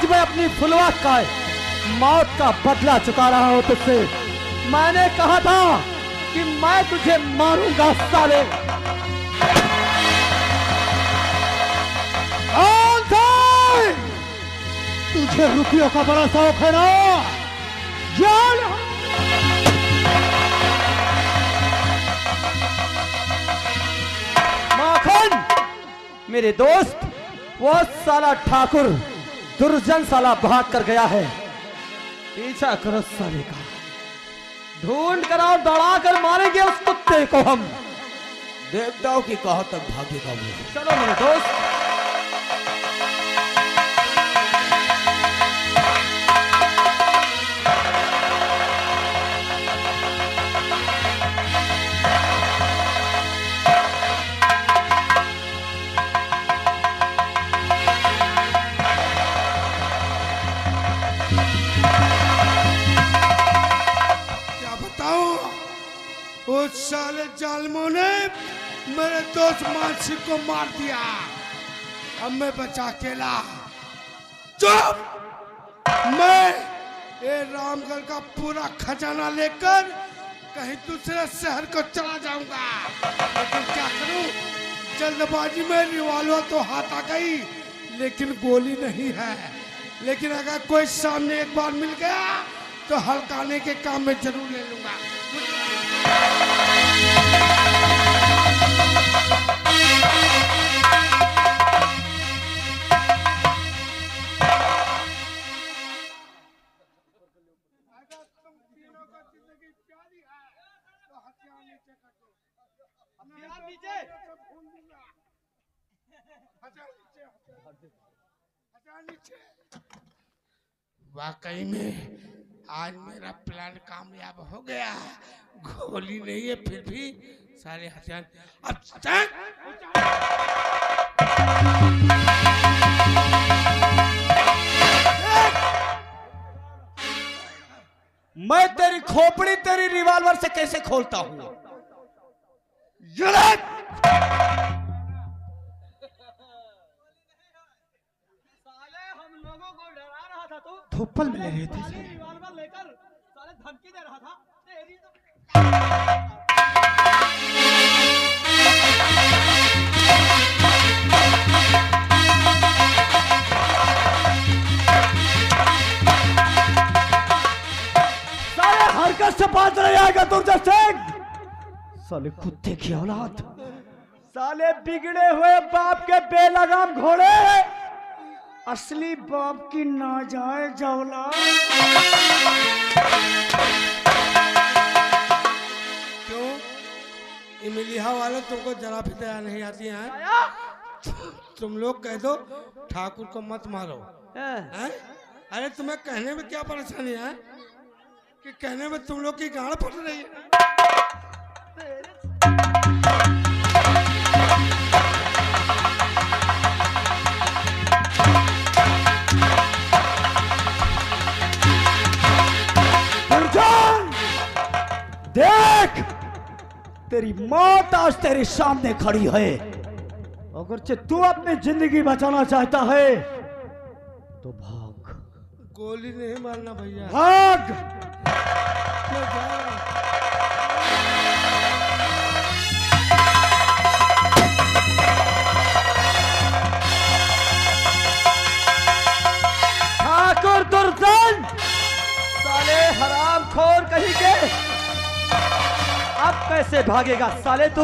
आज मैं अपनी फुलवा का मौत का बदला चुका रहा हूं तुझसे। मैंने कहा था कि मैं तुझे मारूंगा साले। तुझे रुपयों का बड़ा शौक है ना? जान माखन मेरे दोस्त, वो साला ठाकुर दुर्जन साला भाग कर गया है। पीछा करो साले का, ढूंढ कर और दौड़ा कर मारेंगे उस कुत्ते को हम। देखता हूं कि कहां तक भागेगा वो। चलो मेरे दोस्त। उस साले जालमों ने मेरे दोस्त मानसिक को मार दिया। अब मैं बचा अकेला। चुप! मैं ये रामगढ़ का पूरा खजाना लेकर कहीं दूसरे शहर को चला जाऊंगा। लेकिन क्या करूं, जल्दबाजी में रिवॉल्वर तो हाथ आ गई लेकिन गोली नहीं है। लेकिन अगर कोई सामने एक बार मिल गया तो हल्काने के काम में जरूर ले लूंगा। वाकई में आज मेरा प्लान कामयाब हो गया। गोली नहीं है फिर भी सारे हथियार। अब मैं तेरी खोपड़ी तेरी रिवॉल्वर से कैसे खोलता हूं? थप्पड़ में ले रहे थे। रिवॉल्वर लेकर साले धमकी दे रहा था। तेरी तो साले हरकत से बात नहीं आएगा दुर्जन सिंह। साले कुत्ते की औलाद, साले बिगड़े हुए बाप के बेलगाम घोड़े, असली बाप की नाजायज औलाद। क्यों इमलिया वाले तुमको जरा भी दया नहीं आती है? तुम लोग कह दो ठाकुर को मत मारो। हैं? अरे तुम्हें कहने में क्या परेशानी है कि कहने में तुम लोग की गाड़ फट रही है। देख, तेरी मौत आज तेरे सामने खड़ी है। अगर तू अपनी जिंदगी बचाना चाहता है तो भाग। गोली नहीं मारना भैया, भाग। मैं जा रहा हूं। ठाकुर दुर्जन, साले हरामखोर कहीं के, अब कैसे भागेगा साले तू?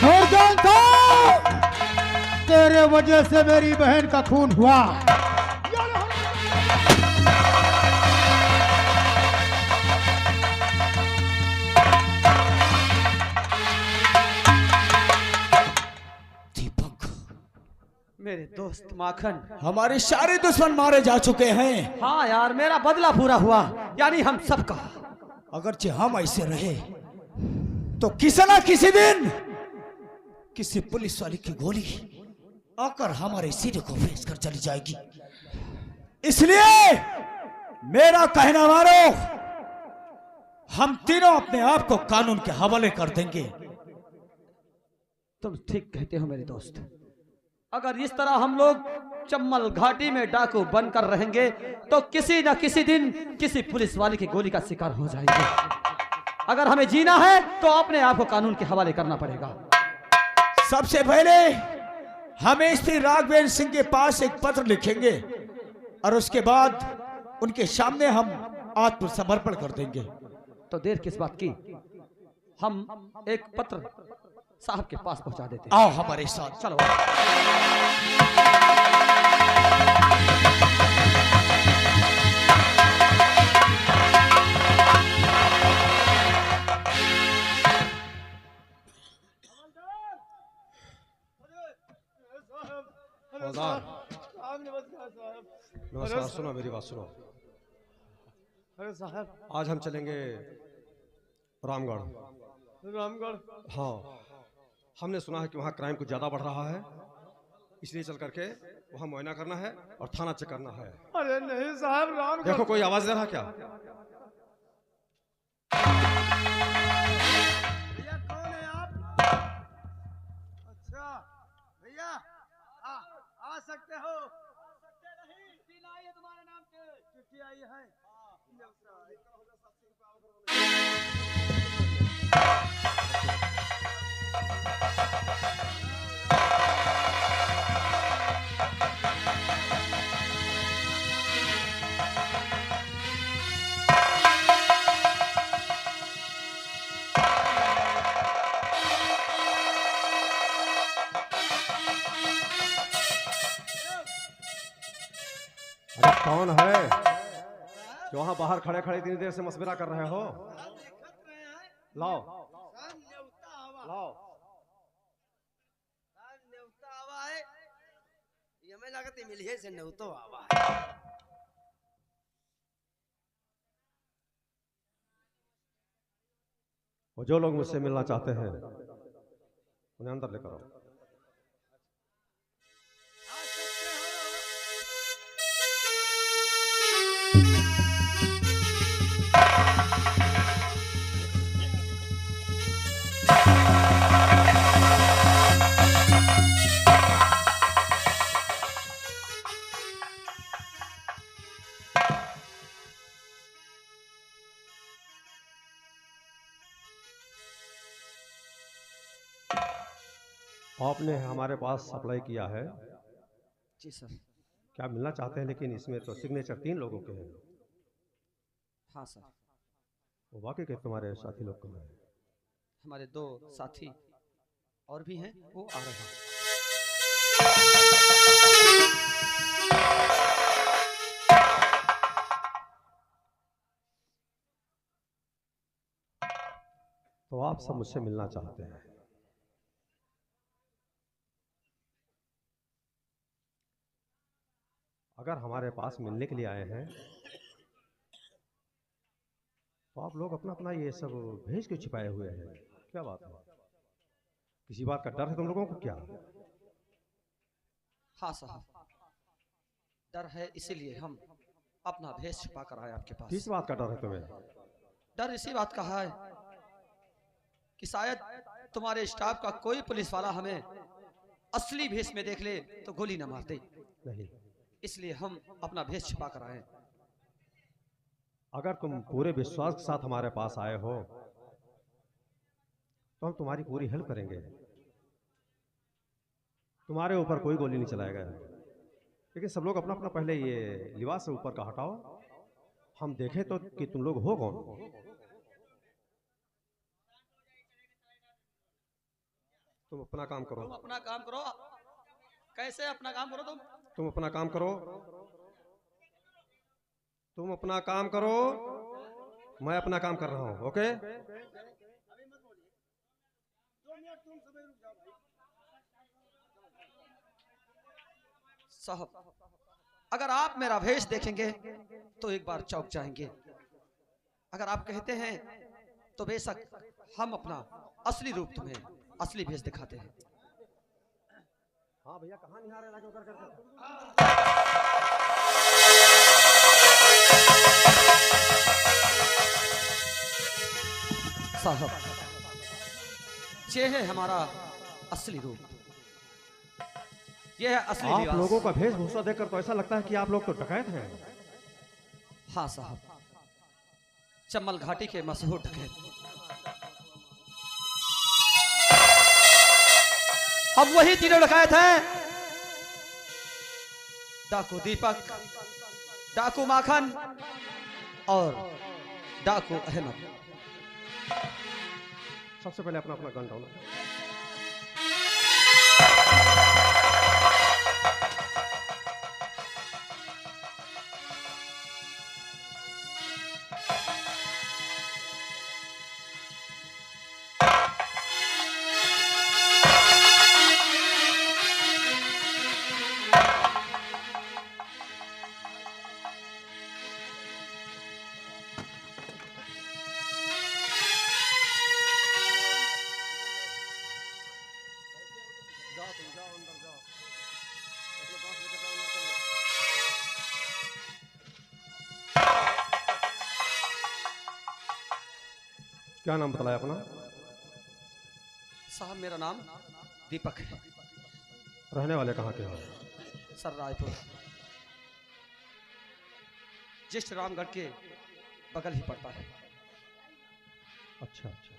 दुर्जन था, तेरे वजह से मेरी बहन का खून हुआ। मेरे दोस्त माखन, हमारे सारे दुश्मन मारे जा चुके हैं। हाँ यार, मेरा बदला पूरा हुआ, यानी हम सबका। अगरचे हम ऐसे रहे तो किसी ना किसी दिन किसी पुलिस वाले की गोली आकर हमारे सीने को फेंस कर चली जाएगी। इसलिए मेरा कहना मानो, हम तीनों अपने आप को कानून के हवाले कर देंगे। तुम ठीक कहते हो मेरे दोस्त। अगर इस तरह हम लोग चम्बल घाटी में डाकू बनकर रहेंगे तो किसी न किसी दिन किसी पुलिस वाले की गोली का शिकार हो जाएंगे। अगर हमें जीना है तो अपने आप को कानून के हवाले करना पड़ेगा। सबसे पहले हमें श्री राघवेंद्र सिंह के पास एक पत्र लिखेंगे और उसके बाद उनके सामने हम आत्मसमर्पण कर देंगे। तो देर किस बात की, हम एक पत्र साहब के पास पहुंचा देते हैं। आओ हमारे साथ। चलो। नमस्कार, सुनो मेरी बात सुनो। अरे साहब, आज हम चलेंगे रामगढ़। रामगढ़? हाँ, हमने सुना है कि वहाँ क्राइम कुछ ज़्यादा बढ़ रहा है, इसलिए चल करके वहाँ मुआयना करना है और थाना चेक करना है। अरे नहीं साहब, रामगढ़। देखो कोई आवाज़ दे रहा क्या? भैया कौन है आप? अच्छा भैया, आ सकते हो। तुम्हारे नाम के चिट्ठी आई है। अरे कौन है जो वहाँ बाहर खड़े खड़े इतनी देर से मशवरा कर रहे हो? लाओ लाओ। हमें लगती मिलिए से न्योतो आवा है। वो जो लोग मुझसे मिलना चाहते हैं उन्हें अंदर लेकर आओ। आपने हमारे पास अप्लाई किया है। जी सर। क्या मिलना चाहते हैं? लेकिन इसमें तो सिग्नेचर 3 लोगों के हैं। हाँ सर। वो वाकई के तुम्हारे साथी लोग कौन हैं? हमारे 2 साथी और भी हैं, वो आ रहे हैं। तो आप सब मुझसे मिलना चाहते हैं। अगर हमारे पास मिलने के लिए आए हैं तो आप लोग अपना अपना ये सब भेज क्यों छिपाए हुए हैं? क्या बात है? किसी बात का डर है तुम लोगों को क्या? हाँ साहब, डर है, इसीलिए हम अपना भेष छुपा कर आए आपके पास। किस बात का डर है तुम्हें? डर इसी बात का है कि शायद तुम्हारे स्टाफ का कोई पुलिस वाला हमें असली भेष में देख ले तो गोली न मार दे। नहीं, इसलिए हम अपना भेष छिपा कर आए। अगर तुम पूरे विश्वास के साथ हमारे पास आए हो तो हम तुम्हारी पूरी हेल्प करेंगे। तुम्हारे ऊपर कोई गोली नहीं चलाएगा। लेकिन सब लोग अपना अपना पहले ये लिबास से ऊपर का हटाओ, हम देखें तो कि तुम लोग हो कौन। तुम अपना काम करो। तुम अपना काम करो। कैसे अपना काम करो? तुम अपना काम करो। तुम अपना काम करो, मैं अपना काम कर रहा हूं। ओके? साहब, अगर आप मेरा भेष देखेंगे तो एक बार चौंक जाएंगे। अगर आप कहते हैं तो बेशक हम अपना असली रूप तुम्हें असली भेष दिखाते हैं। हाँ भैया, कहाँ निहारे लगे कर साहब, ये है हमारा असली रूप, यह है असली आप लिबास। लोगों का वेशभूषा देखकर तो ऐसा लगता है कि आप लोग तो डकैत हैं। हाँ साहब, चम्बल घाटी के मशहूर डकैत। हम वही तीनों डकैत हैं, डाकू दीपक, डाकू माखन और डाकू अहमद। सबसे पहले अपना अपना गन डाउन। क्या नाम बताया अपना? साहब मेरा नाम दीपक है, रहने वाले कहाँ के हो? सर रायपुर, ज्येष्ठ रामगढ़ के बगल ही पड़ता है। अच्छा अच्छा,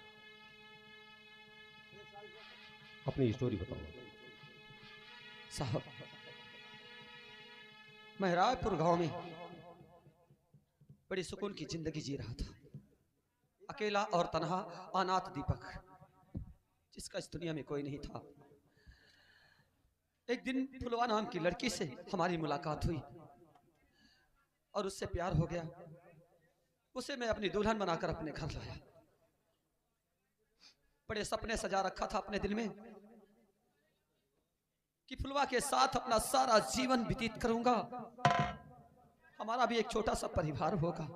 अपनी स्टोरी बताओ। साहब मैं रायपुर गांव में बड़ी सुकून की जिंदगी जी रहा था, अकेला और तन्हा अनाथ दीपक, जिसका इस दुनिया में कोई नहीं था। एक दिन फुलवा नाम की लड़की से हमारी मुलाकात हुई और उससे प्यार हो गया। उसे मैं अपनी दुल्हन बनाकर अपने घर लाया। बड़े सपने सजा रखा था अपने दिल में कि फुलवा के साथ अपना सारा जीवन व्यतीत करूंगा, हमारा भी एक छोटा सा परिवार होगा।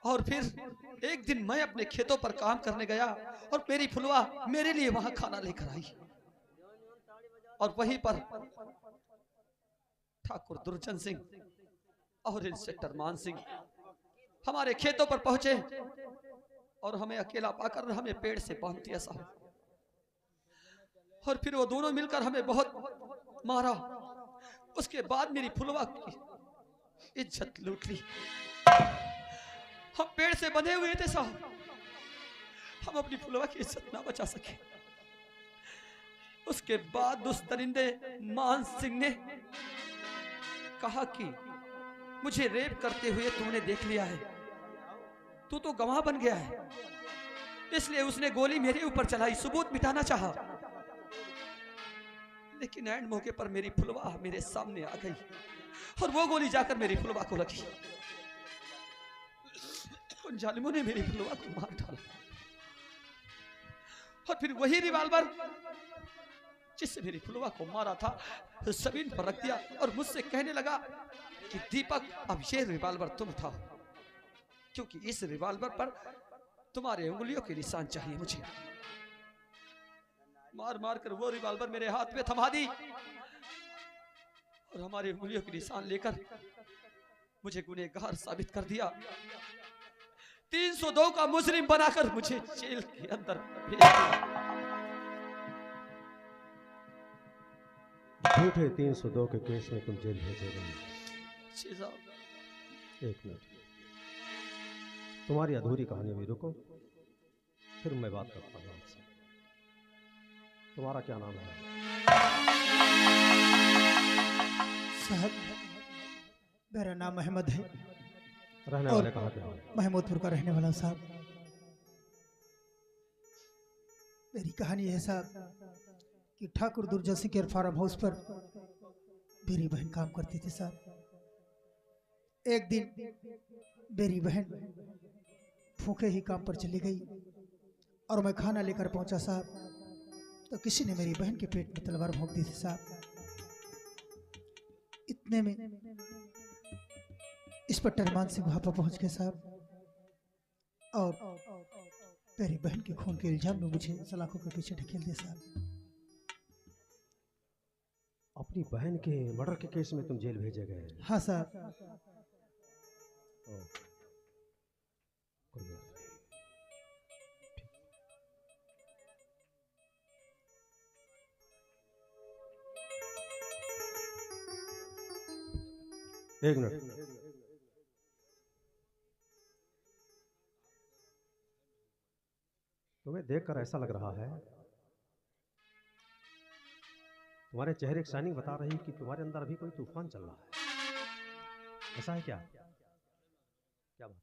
और फिर एक दिन मैं अपने खेतों पर काम करने गया और मेरी फुलवा मेरे लिए वहां खाना लेकर आई, और वहीं पर ठाकुर दुर्जन सिंह और इंस्पेक्टर मान सिंह हमारे खेतों पर पहुंचे और हमें अकेला पाकर हमें पेड़ से बांध दिया साहब। और फिर वो दोनों मिलकर हमें बहुत मारा। उसके बाद मेरी फुलवा की इज्जत लूट ली। हम पेड़ से बंधे हुए थे साहब, हम अपनी फुलवा की इज्जत ना बचा सके। उसके बाद उस दरिंदे मान सिंह ने कहा कि मुझे रेप करते हुए तूने देख लिया है, तू तो गवाह बन गया है, इसलिए उसने गोली मेरे ऊपर चलाई, सबूत मिटाना चाहा। लेकिन एंड मौके पर मेरी फुलवा मेरे सामने आ गई और वो गोली जाकर मेरी फुलवा को लगी। उन जालिमों ने मेरी फुलवा को मार डाला और फिर वही रिवाल्वर जिससे मेरी फुलवा को मारा था जमीन पर रख दिया और मुझसे कहने लगा कि दीपक अब ये रिवाल्वर तुम उठाओ, क्योंकि इस रिवाल्वर पर तुम्हारे उंगलियों के निशान चाहिए मुझे। मार मार कर वो रिवाल्वर मेरे हाथ में थमा दी और हमारे उंगलियों के निशान लेकर मुझे गुनहगार साबित कर दिया। 302 का मुजरिम बनाकर मुझे जेल के अंदर भेज दिया। झूठे 302 के केस में तुम जेल भेजे गए। जी साहब, एक मिनट, तुम्हारी अधूरी कहानी में रुको, फिर मैं बात करता हूँ आपसे। तुम्हारा क्या नाम है? साहब मेरा नाम अहमद है, रहने वाले कहाँ के हो? महमूदपुर का रहने वाला हूं साहब। मेरी कहानी है साहब कि ठाकुर दुर्जन सिंह के फार्म हाउस पर मेरी बहन काम करती थी साहब। एक दिन मेरी बहन भूखे ही काम पर चली गई और मैं खाना लेकर पहुंचा साहब, तो किसी ने मेरी बहन के पेट में तलवार भोंक दी थी साहब। इतने में इंस्पेक्टर मान सिंह वहां पर पहुंच गए साहब और मेरी बहन के खून के इल्जाम में मुझे सलाखों के पीछे ढकेल दिया साहब। अपनी बहन के मर्डर के केस में तुम जेल भेजे गए? हाँ साहब। एक मिनट। तुम्हें देखकर ऐसा लग रहा है, तुम्हारे चेहरे की शाइनिंग बता रही कि तुम्हारे अंदर अभी कोई तूफान चल रहा है। ऐसा है क्या? क्या बात?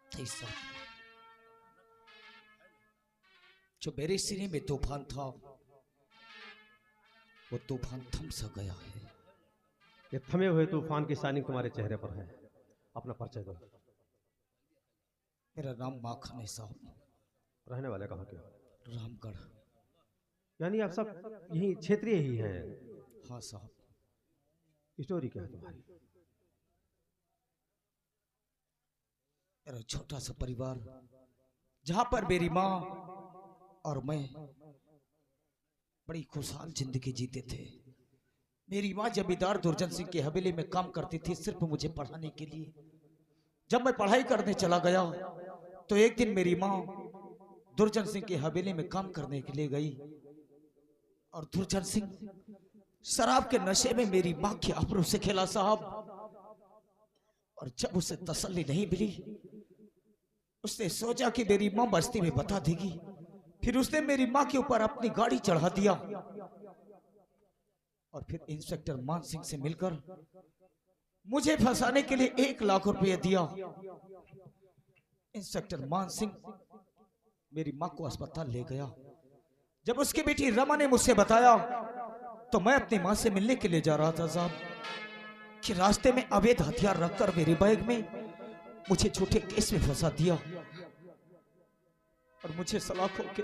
ऐसा जो मेरे सीने में तूफान था, वो तूफान थम सा गया है। ये थमे हुए तूफान की शाइनिंग तुम्हारे चेहरे पर है। अपना परिचय दो। मेरा नाम माखन है साहब। रहने वाले कहाँ के हो? रामगढ़। यानी आप सब यही क्षेत्रीय ही हैं? हाँ साहब। स्टोरी क्या है तुम्हारी? मेरा छोटा सा परिवार, जहां पर मेरी माँ और मैं बड़ी खुशहाल जिंदगी जीते थे। मेरी माँ जमींदार दुर्जन सिंह की हवेली में काम करती थी, सिर्फ मुझे पढ़ाने के लिए। जब मैं पढ़ाई करने चला गया तो एक दिन मेरी माँ दुर्जन सिंह की हवेली में काम करने के लिए गई और दुर्जन सिंह शराब के नशे में मेरी माँ के आबरू से खेला साहब। और जब उसे तसल्ली नहीं मिली, उसने सोचा कि मेरी माँ बस्ती में बता देगी। फिर उसने मेरी माँ के ऊपर अपनी गाड़ी चढ़ा दिया और फिर इंस्पेक्टर मान सिंह से मिलकर मुझे फंसाने के लिए 1 लाख रुपए दिया। इंस्पेक्टर मान सिंह मेरी माँ को अस्पताल ले गया। जब उसकी बेटी रमा ने मुझसे बताया तो मैं अपनी माँ से मिलने के लिए जा रहा था साहब, कि रास्ते में अवैध हथियार रखकर मेरे बैग में मुझे झूठे केस में फंसा दिया और मुझे सलाखों के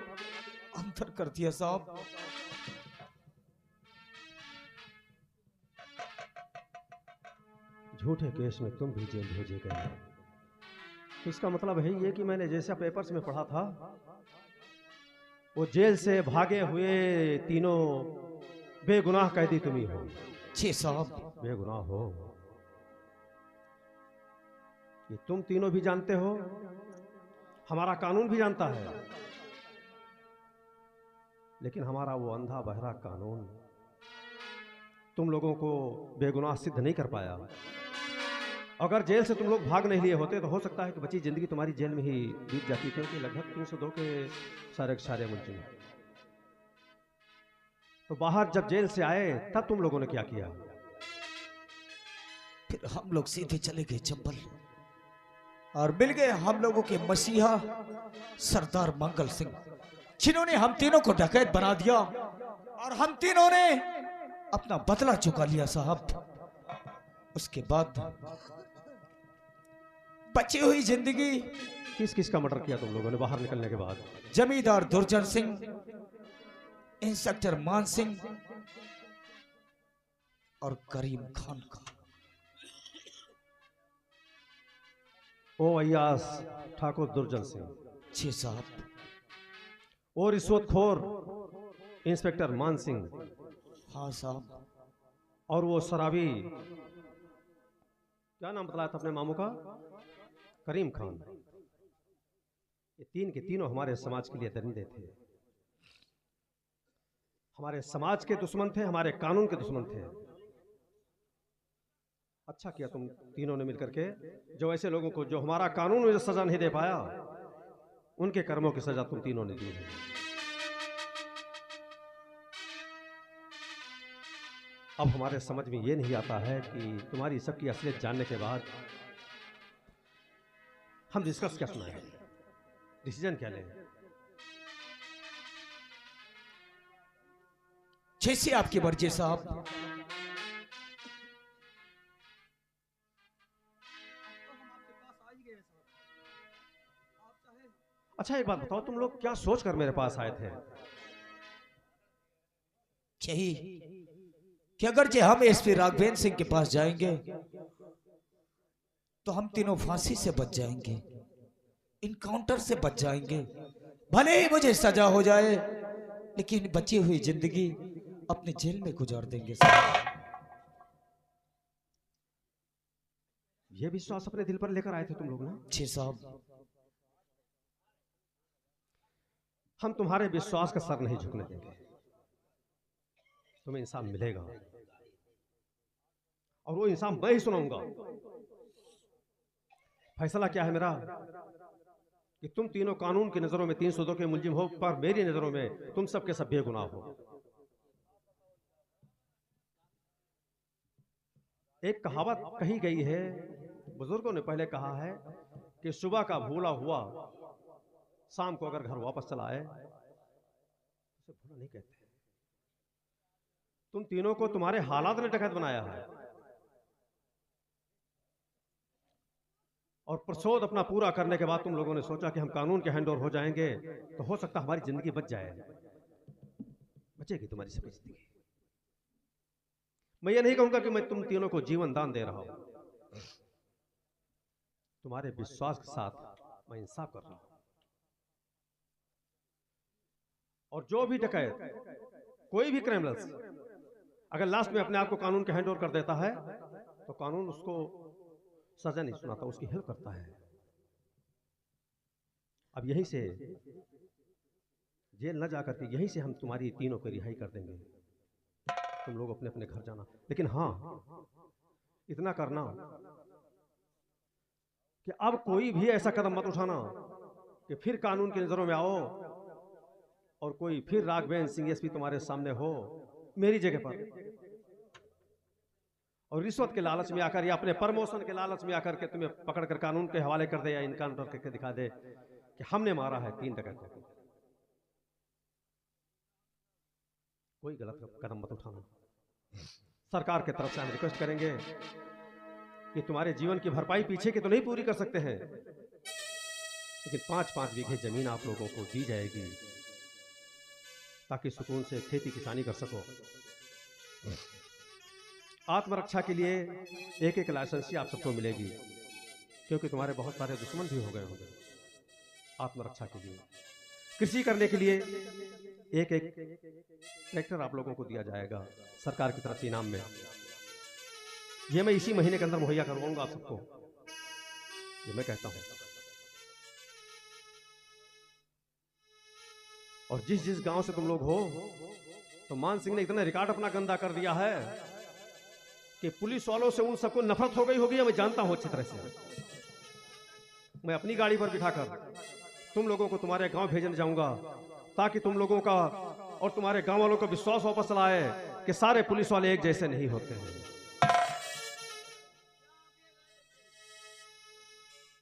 अंदर कर दिया साहब। झूठे केस में तुम भी जेल भेजे गए। तो इसका मतलब है ये कि मैंने जैसा पेपर्स में पढ़ा था, वो जेल से भागे हुए तीनों बेगुनाह कैदी तुम ही हो। जी साहब। बेगुनाह हो ये तुम तीनों भी जानते हो, हमारा कानून भी जानता है, लेकिन हमारा वो अंधा बहरा कानून तुम लोगों को बेगुनाह सिद्ध नहीं कर पाया। अगर जेल से तुम लोग भाग नहीं लिए होते तो हो सकता है कि बची जिंदगी तुम्हारी जेल में ही बीत जाती, क्योंकि लगभग 302 के सारे मुलजिम। तो बाहर जब जेल से आए तब तुम लोगों ने क्या किया? फिर हम लोग सीधे चले गए चंबल और मिल गए हम लोगों के मसीहा सरदार मंगल सिंह, जिन्होंने हम तीनों को डकैत बना दिया और हम तीनों ने अपना बदला चुका लिया साहब। उसके बाद बची हुई जिंदगी। किस किस का मर्डर किया तुम लोगों ने बाहर निकलने के बाद? जमींदार दुर्जन सिंह, इंस्पेक्टर मान सिंह और करीम खान का। ओ अय्यास ठाकुर दुर्जन सिंह। जी साहब। और रिश्वतखोर इंस्पेक्टर मान सिंह। हाँ साहब। और वो शराबी, क्या नाम बताया था अपने मामू का? करीम खान। ये तीन के तीनों हमारे समाज के लिए दरिंदे थे, हमारे समाज के दुश्मन थे, हमारे कानून के दुश्मन थे। अच्छा किया तुम तीनों ने मिलकर के, जो ऐसे लोगों को जो हमारा कानून मुझे सजा नहीं दे पाया, उनके कर्मों की सजा तुम तीनों ने दी है। अब हमारे समझ में ये नहीं आता है कि तुम्हारी सबकी असलियत जानने के बाद हम डिस्कस क्या सुनाएं, डिसीजन क्या लें? जैसे आपकी मर्जी साहब। अच्छा एक बात बताओ, तुम लोग क्या सोच कर मेरे पास आए थे? यही कि अगर जे हम एसपी राघवेंद्र सिंह के पास जाएंगे तो हम तीनों फांसी से बच जाएंगे, इनकाउंटर से बच जाएंगे। भले ही मुझे सजा हो जाए, लेकिन बची हुई जिंदगी अपने जेल में गुजार देंगे साहब। ये विश्वास अपने दिल पर लेकर आए थे तुम लोग ना? जी साहब। हम तुम्हारे विश्वास का सर नहीं झुकने देंगे। तुम्हें इंसाफ मिलेगा, और वो इंसाफ मैं ही सुनाऊंगा। फैसला क्या है मेरा कि तुम तीनों कानून की नजरों में 302 के मुलजिम हो, पर मेरी नजरों में तुम सबके सब बेगुनाह हो। एक कहावत कही गई है, बुजुर्गों ने पहले कहा है कि सुबह का भूला हुआ शाम को अगर घर वापस चला आए उसे भूला नहीं कहते। तुम तीनों को तुम्हारे हालात ने डकैत बनाया है और प्रसोद अपना पूरा करने के बाद तुम लोगों ने सोचा कि हम कानून के हैंड ओवर हो जाएंगे तो हो सकता हमारी जिंदगी बच जाए। बचेगी तुम्हारी सभी जिंदगी। मैं ये नहीं कहूंगा कि मैं तुम तीनों को जीवन दान दे रहा हूं, तुम्हारे विश्वास के साथ मैं इंसाफ कर रहा हूं। और जो भी डकैत, कोई भी क्रिमिनल्स अगर लास्ट में अपने आप को कानून के हैंड ओवर कर देता है तो कानून उसको सजा नहीं सुनाता, उसकी हेल्प करता है। अब यहीं से जेल न जाकर के यहीं से हम तुम्हारी तीनों को रिहाई कर देंगे। तुम लोग अपने अपने घर जाना, लेकिन हाँ इतना करना कि अब कोई भी ऐसा कदम मत उठाना कि फिर कानून की नजरों में आओ और कोई फिर राघवेंद्र सिंह एसपी तुम्हारे सामने हो मेरी जगह पर और रिश्वत के लालच में आकर या अपने प्रमोशन के लालच में आकर के तुम्हें पकड़कर कानून के हवाले कर दे या इनकाउंटर करके दिखा दे कि हमने मारा है 3 डकैतों को। कोई गलत कदम मत उठाना। सरकार की तरफ से हम रिक्वेस्ट करेंगे कि तुम्हारे जीवन की भरपाई पीछे की तो नहीं पूरी कर सकते हैं, लेकिन 5-5 बीघे जमीन आप लोगों को दी जाएगी ताकि सुकून से खेती किसानी कर सको। आत्मरक्षा के लिए एक लाइसेंसी आप सबको मिलेगी, क्योंकि तुम्हारे बहुत सारे दुश्मन भी हो गए होंगे। आत्मरक्षा के लिए कृषि करने के लिए एक ट्रैक्टर आप लोगों को दिया जाएगा सरकार की तरफ से इनाम में। ये मैं इसी महीने के अंदर मुहैया करवाऊंगा आप सबको, ये मैं कहता हूं। और जिस जिस गांव से तुम लोग हो, तो मान सिंह ने इतना रिकॉर्ड अपना गंदा कर दिया है कि पुलिस वालों से उन सबको नफरत हो गई होगी। मैं जानता हूं अच्छी तरह से। मैं अपनी गाड़ी पर बिठाकर तुम लोगों को तुम्हारे गांव भेजने जाऊंगा ताकि तुम लोगों का और तुम्हारे गांव वालों का विश्वास वापस लाए कि सारे पुलिस वाले एक जैसे नहीं होते हैं।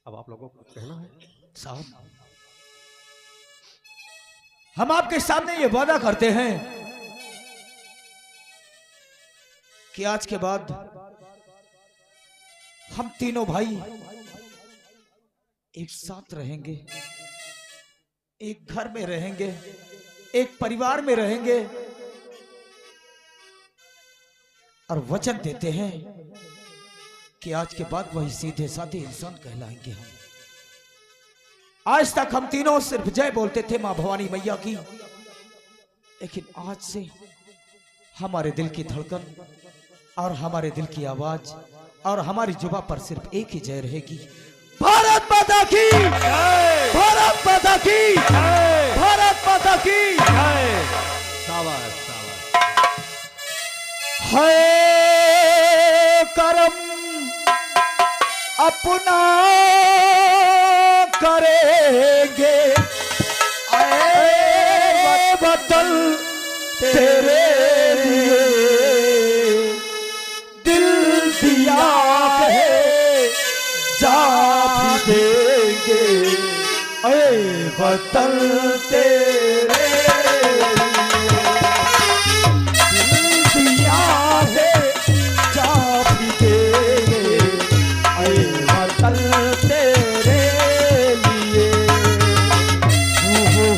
अब आप लोगों को कहना है साहब, हम आपके सामने ये वादा करते हैं कि आज के बाद हम तीनों भाई एक साथ रहेंगे, एक घर में रहेंगे, एक परिवार में रहेंगे और वचन देते हैं कि आज के बाद वही सीधे साधे इंसान कहलाएंगे। हम आज तक हम तीनों सिर्फ जय बोलते थे मां भवानी मैया की, लेकिन आज से हमारे दिल की धड़कन और हमारे दिल की आवाज और हमारी जुबान पर सिर्फ एक ही जय रहेगी। भारत माता की, भारत माता की, भारत माता की। शाबाश शाबाश। है करम अपना करेंगे, आए वतन तेरे लिए दिल दिया है जा भी देंगे, आए वतन तेरे लिए दिल दिया है जा भी देंगे, आए वतन तेरे लिए। हो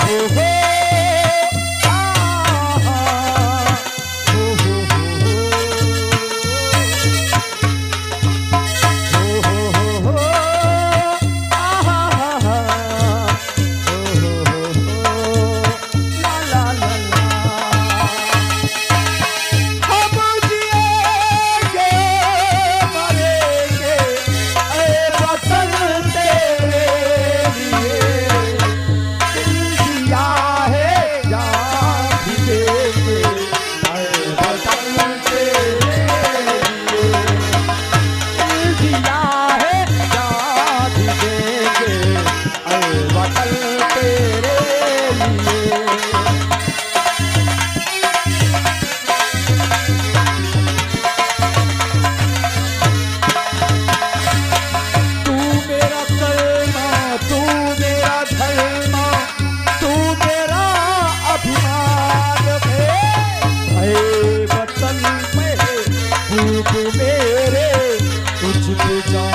जा